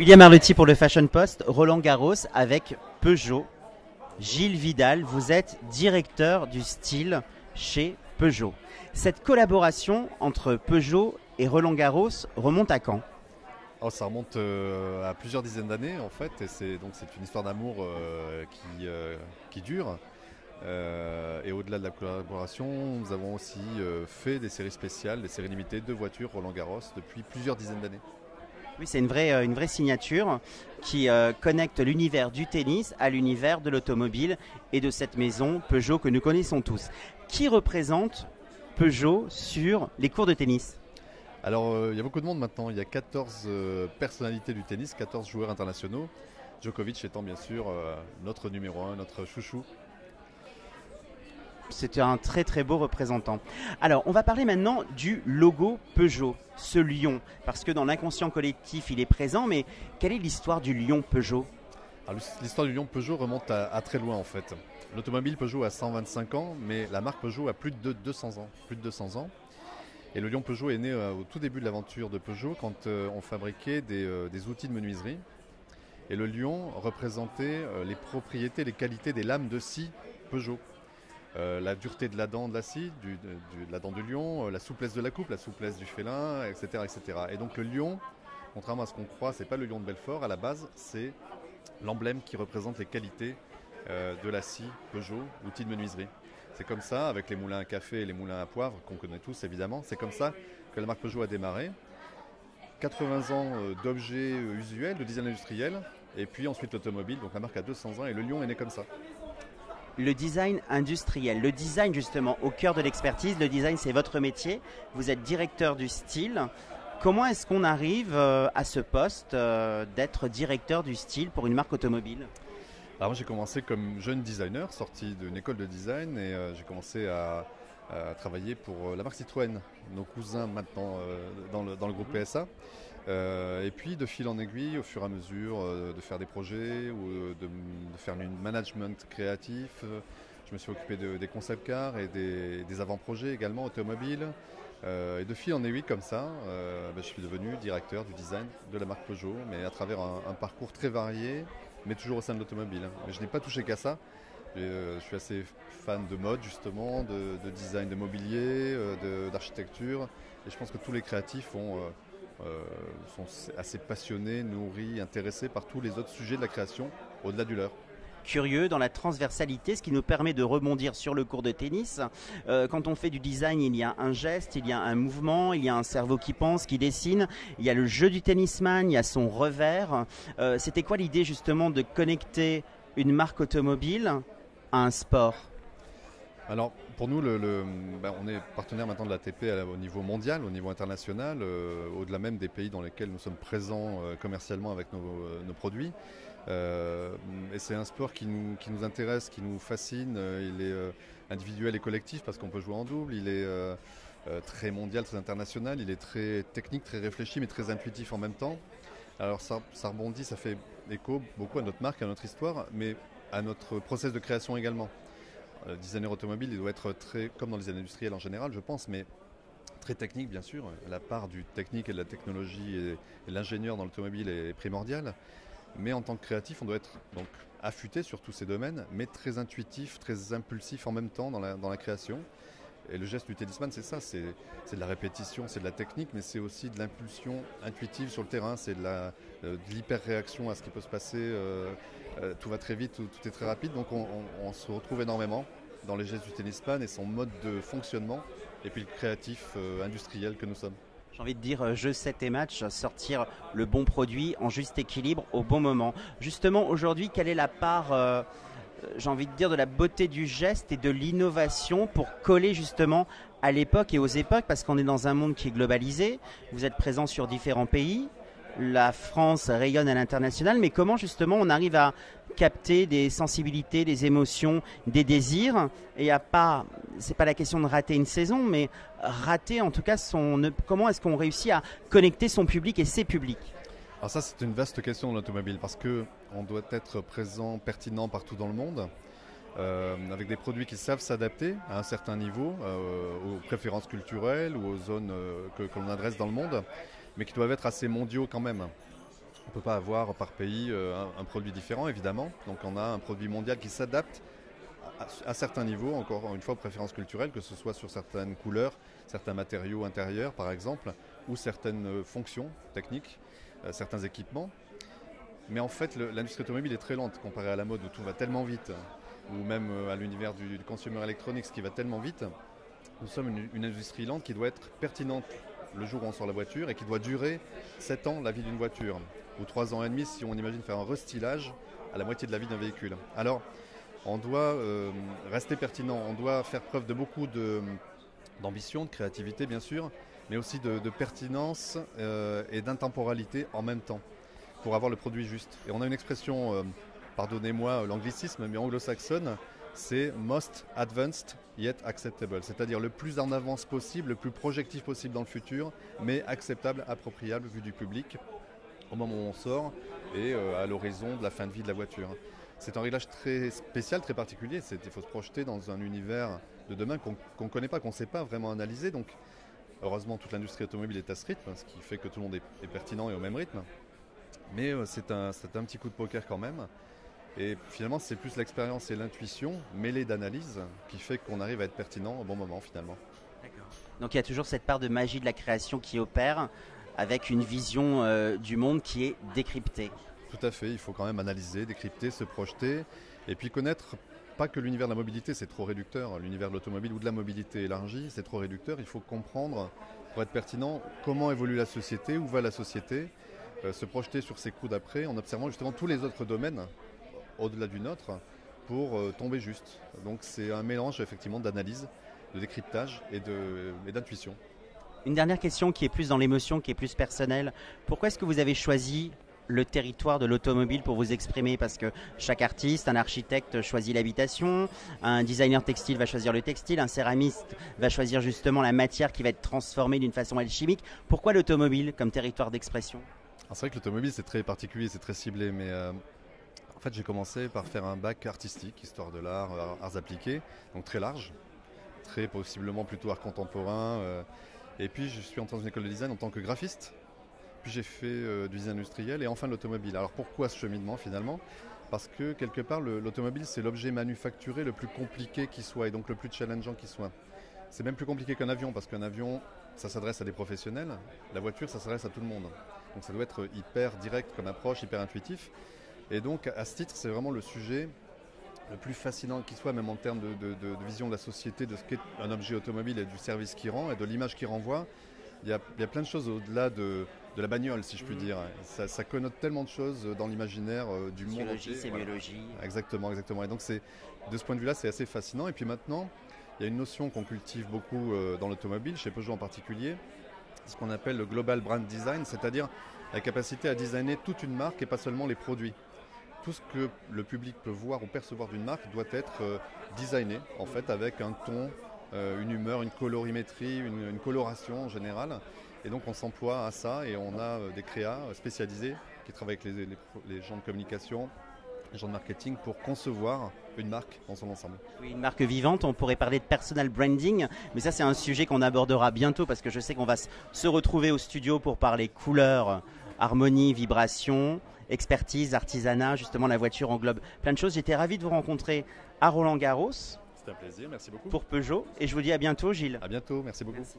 William Arlotti pour le Fashion Post, Roland Garros avec Peugeot. Gilles Vidal, vous êtes directeur du style chez Peugeot. Cette collaboration entre Peugeot et Roland Garros remonte à quand? Ça remonte à plusieurs dizaines d'années en fait, et c'est une histoire d'amour qui dure. Et au-delà de la collaboration, nous avons aussi fait des séries spéciales, des séries limitées de voitures Roland Garros depuis plusieurs dizaines d'années. Oui, c'est une vraie signature qui connecte l'univers du tennis à l'univers de l'automobile et de cette maison Peugeot que nous connaissons tous. Qui représente Peugeot sur les cours de tennis? Alors, il y a beaucoup de monde maintenant. Il y a 14 personnalités du tennis, 14 joueurs internationaux. Djokovic étant bien sûr notre numéro 1, notre chouchou. C'était un très très beau représentant. Alors, on va parler maintenant du logo Peugeot, ce lion, parce que dans l'inconscient collectif, il est présent, mais quelle est l'histoire du lion Peugeot? Alors, l'histoire du lion Peugeot remonte à très loin en fait. L'automobile Peugeot a 125 ans, mais la marque Peugeot a plus de 200 ans. Plus de 200 ans. Et le lion Peugeot est né au tout début de l'aventure de Peugeot quand on fabriquait des outils de menuiserie. Et le lion représentait les propriétés, les qualités des lames de scie Peugeot. La dureté de la dent de la scie, de la dent du lion, la souplesse de la coupe, la souplesse du félin, etc., etc. Et donc le lion, contrairement à ce qu'on croit, c'est pas le lion de Belfort à la base, c'est l'emblème qui représente les qualités de la scie Peugeot, outil de menuiserie. C'est comme ça, avec les moulins à café et les moulins à poivre, qu'on connaît tous évidemment, c'est comme ça que la marque Peugeot a démarré. 80 ans d'objets usuels, de design industriel, et puis ensuite l'automobile, donc la marque a 200 ans et le lion est né comme ça. Le design industriel, le design justement au cœur de l'expertise, le design c'est votre métier, vous êtes directeur du style. Comment est-ce qu'on arrive à ce poste d'être directeur du style pour une marque automobile? Alors moi j'ai commencé comme jeune designer, sorti d'une école de design et j'ai commencé à travailler pour la marque Citroën, nos cousins maintenant dans le groupe PSA. Et puis de fil en aiguille, au fur et à mesure de faire des projets ou de faire du management créatif, je me suis occupé des concept cars et des avant-projets également automobiles. Et de fil en aiguille comme ça, je suis devenu directeur du design de la marque Peugeot, mais à travers un parcours très varié, mais toujours au sein de l'automobile. Mais je n'ai pas touché qu'à ça. Je suis assez fan de mode justement, de design de mobilier, d'architecture. Et je pense que tous les créatifs sont assez passionnés, nourris, intéressés par tous les autres sujets de la création, au-delà du leur. Curieux dans la transversalité, ce qui nous permet de rebondir sur le cours de tennis. Quand on fait du design, il y a un geste, il y a un mouvement, il y a un cerveau qui pense, qui dessine, il y a le jeu du tennisman, il y a son revers. C'était quoi l'idée justement de connecter une marque automobile à un sport? Alors pour nous, on est partenaire maintenant de l'ATP au niveau mondial, au niveau international, au-delà même des pays dans lesquels nous sommes présents commercialement avec nos produits. Et c'est un sport qui nous intéresse, qui nous fascine. Il est individuel et collectif parce qu'on peut jouer en double. Il est très mondial, très international. Il est très technique, très réfléchi, mais très intuitif en même temps. Alors ça rebondit, ça fait écho beaucoup à notre marque, à notre histoire, mais à notre process de création également. Le designer automobile, il doit être très, comme dans les designs industriels en général, je pense, mais très technique bien sûr. La part du technique et de la technologie et l'ingénieur dans l'automobile est primordiale. Mais en tant que créatif, on doit être donc affûté sur tous ces domaines, mais très intuitif, très impulsif en même temps dans la création. Et le geste du tennisman, c'est ça, c'est de la répétition, c'est de la technique, mais c'est aussi de l'impulsion intuitive sur le terrain, c'est de l'hyper-réaction à ce qui peut se passer. Tout va très vite, tout est très rapide, donc on se retrouve énormément dans les gestes du tennisman et son mode de fonctionnement, et puis le créatif industriel que nous sommes. J'ai envie de dire jeu 7 et match, sortir le bon produit en juste équilibre au bon moment. Justement, aujourd'hui, quelle est la part, j'ai envie de dire, de la beauté du geste et de l'innovation pour coller justement à l'époque et aux époques, parce qu'on est dans un monde qui est globalisé, vous êtes présent sur différents pays, la France rayonne à l'international, mais comment justement on arrive à capter des sensibilités, des émotions, des désirs, et c'est pas la question de rater une saison, mais rater en tout cas comment est-ce qu'on réussit à connecter son public et ses publics? Alors ça, c'est une vaste question dans l'automobile parce qu'on doit être présent, pertinent partout dans le monde, avec des produits qui savent s'adapter à un certain niveau, aux préférences culturelles ou aux zones que l'on adresse dans le monde, mais qui doivent être assez mondiaux quand même. On ne peut pas avoir par pays un produit différent, évidemment. Donc on a un produit mondial qui s'adapte à certains niveaux, encore une fois, préférences culturelles, que ce soit sur certaines couleurs, certains matériaux intérieurs, par exemple, ou certaines fonctions techniques, certains équipements. Mais en fait, l'industrie automobile est très lente comparée à la mode où tout va tellement vite, ou même à l'univers du consumer electronics qui va tellement vite. Nous sommes une industrie lente qui doit être pertinente le jour où on sort la voiture et qui doit durer 7 ans la vie d'une voiture, ou 3 ans et demi si on imagine faire un restylage à la moitié de la vie d'un véhicule. Alors, on doit rester pertinent, on doit faire preuve de beaucoup d'ambition, de créativité bien sûr, mais aussi de pertinence et d'intemporalité en même temps, pour avoir le produit juste. Et on a une expression, pardonnez-moi l'anglicisme, mais anglo-saxonne, c'est most advanced yet acceptable, c'est-à-dire le plus en avance possible, le plus projectif possible dans le futur, mais acceptable, appropriable vu du public au moment où on sort et à l'horizon de la fin de vie de la voiture. C'est un réglage très spécial, très particulier. Il faut se projeter dans un univers de demain qu'on ne connaît pas, qu'on ne sait pas vraiment analyser. Donc, heureusement, toute l'industrie automobile est à ce rythme, ce qui fait que tout le monde est pertinent et au même rythme. Mais c'est un petit coup de poker quand même. Et finalement, c'est plus l'expérience et l'intuition mêlée d'analyse qui fait qu'on arrive à être pertinent au bon moment finalement. D'accord. Donc il y a toujours cette part de magie de la création qui opère avec une vision du monde qui est décryptée. Tout à fait, il faut quand même analyser, décrypter, se projeter et puis connaître pas que l'univers de la mobilité, c'est trop réducteur, l'univers de l'automobile ou de la mobilité élargie, c'est trop réducteur, il faut comprendre, pour être pertinent, comment évolue la société, où va la société, se projeter sur ses coups d'après en observant justement tous les autres domaines au-delà du nôtre pour tomber juste. Donc c'est un mélange effectivement d'analyse, de décryptage et d'intuition. Une dernière question qui est plus dans l'émotion, qui est plus personnelle. Pourquoi est-ce que vous avez choisi le territoire de l'automobile pour vous exprimer? Parce que chaque artiste, un architecte choisit l'habitation, un designer textile va choisir le textile, un céramiste va choisir justement la matière qui va être transformée d'une façon alchimique. Pourquoi l'automobile comme territoire d'expression? C'est vrai que l'automobile c'est très particulier, c'est très ciblé, mais en fait j'ai commencé par faire un bac artistique, histoire de l'art, arts appliqués, donc très large, très possiblement plutôt art contemporain. Et puis je suis entré dans une école de design en tant que graphiste. Puis j'ai fait du design industriel et enfin l'automobile. Alors pourquoi ce cheminement finalement? Parce que quelque part l'automobile c'est l'objet manufacturé le plus compliqué qui soit et donc le plus challengeant qui soit. C'est même plus compliqué qu'un avion parce qu'un avion ça s'adresse à des professionnels, la voiture ça s'adresse à tout le monde. Donc ça doit être hyper direct comme approche, hyper intuitif. Et donc à ce titre c'est vraiment le sujet le plus fascinant qui soit, même en termes de vision de la société, de ce qu'est un objet automobile et du service qu'il rend et de l'image qu'il renvoie. Il y a plein de choses au-delà de la bagnole, si je puis dire. Ça connote tellement de choses dans l'imaginaire du monde entier. Sémiologie. Voilà. Exactement. Et donc de ce point de vue-là, c'est assez fascinant. Et puis maintenant, il y a une notion qu'on cultive beaucoup dans l'automobile, chez Peugeot en particulier, ce qu'on appelle le global brand design, c'est-à-dire la capacité à designer toute une marque et pas seulement les produits. Tout ce que le public peut voir ou percevoir d'une marque doit être designé, en fait, avec un ton, une humeur, une colorimétrie, une coloration en général. Et donc on s'emploie à ça et on a des créas spécialisés qui travaillent avec les gens de communication, les gens de marketing pour concevoir une marque dans son ensemble. Oui, une marque vivante, on pourrait parler de personal branding, mais ça c'est un sujet qu'on abordera bientôt parce que je sais qu'on va se retrouver au studio pour parler couleurs, harmonie, vibration, expertise, artisanat. Justement, la voiture englobe plein de choses. J'étais ravi de vous rencontrer à Roland-Garros. C'était un plaisir, merci beaucoup. Pour Peugeot et je vous dis à bientôt Gilles. À bientôt, merci beaucoup. Merci.